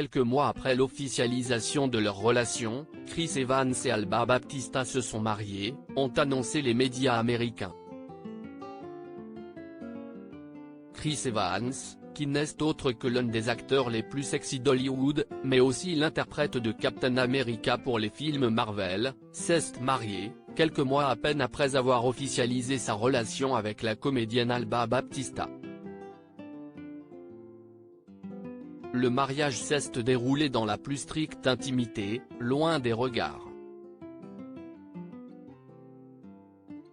quelques mois après l'officialisation de leur relation, Chris Evans et Alba Baptista se sont mariés, ont annoncé les médias américains. Chris Evans, qui n'est autre que l'un des acteurs les plus sexy d'Hollywood, mais aussi l'interprète de Captain America pour les films Marvel, s'est marié, quelques mois à peine après avoir officialisé sa relation avec la comédienne Alba Baptista. Le mariage s'est déroulé dans la plus stricte intimité, loin des regards.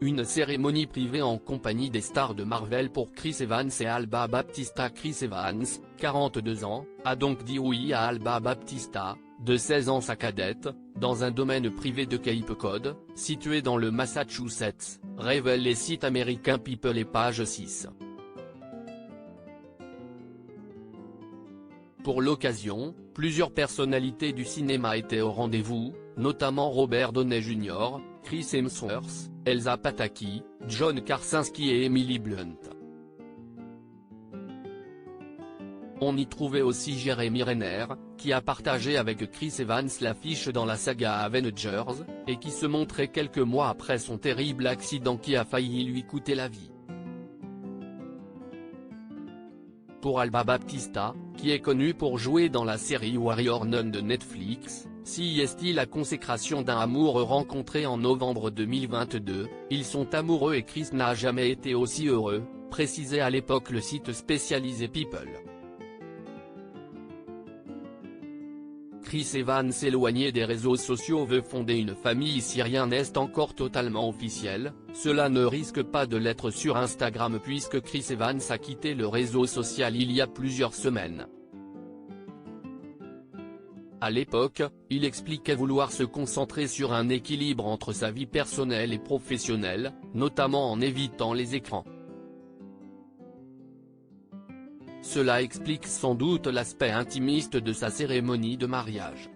Une cérémonie privée en compagnie des stars de Marvel pour Chris Evans et Alba Baptista. Chris Evans, 42 ans, a donc dit oui à Alba Baptista, de 16 ans sa cadette, dans un domaine privé de Cape Cod, situé dans le Massachusetts, révèlent les sites américains People et Page 6. Pour l'occasion, plusieurs personnalités du cinéma étaient au rendez-vous, notamment Robert Downey Jr., Chris Hemsworth, Elsa Pataky, John Krasinski et Emily Blunt. On y trouvait aussi Jeremy Renner, qui a partagé avec Chris Evans l'affiche dans la saga Avengers, et qui se montrait quelques mois après son terrible accident qui a failli lui coûter la vie. Pour Alba Baptista, qui est connue pour jouer dans la série Warrior Nun de Netflix, si est la consécration d'un amour rencontré en novembre 2022, ils sont amoureux et Chris n'a jamais été aussi heureux, précisait à l'époque le site spécialisé People. Chris Evans, éloigné des réseaux sociaux, veut fonder une famille si rien n'est encore totalement officiel. Cela ne risque pas de l'être sur Instagram puisque Chris Evans a quitté le réseau social il y a plusieurs semaines. À l'époque, il expliquait vouloir se concentrer sur un équilibre entre sa vie personnelle et professionnelle, notamment en évitant les écrans. Cela explique sans doute l'aspect intimiste de sa cérémonie de mariage.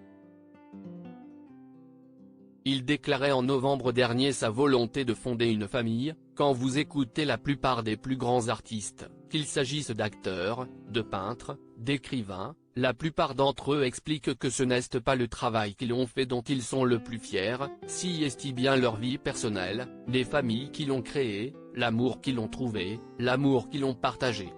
Il déclarait en novembre dernier sa volonté de fonder une famille. Quand vous écoutez la plupart des plus grands artistes, qu'il s'agisse d'acteurs, de peintres, d'écrivains, la plupart d'entre eux expliquent que ce n'est pas le travail qu'ils ont fait dont ils sont le plus fiers, si est bien leur vie personnelle, les familles qu'ils ont créées, l'amour qu'ils ont trouvé, l'amour qu'ils ont partagé.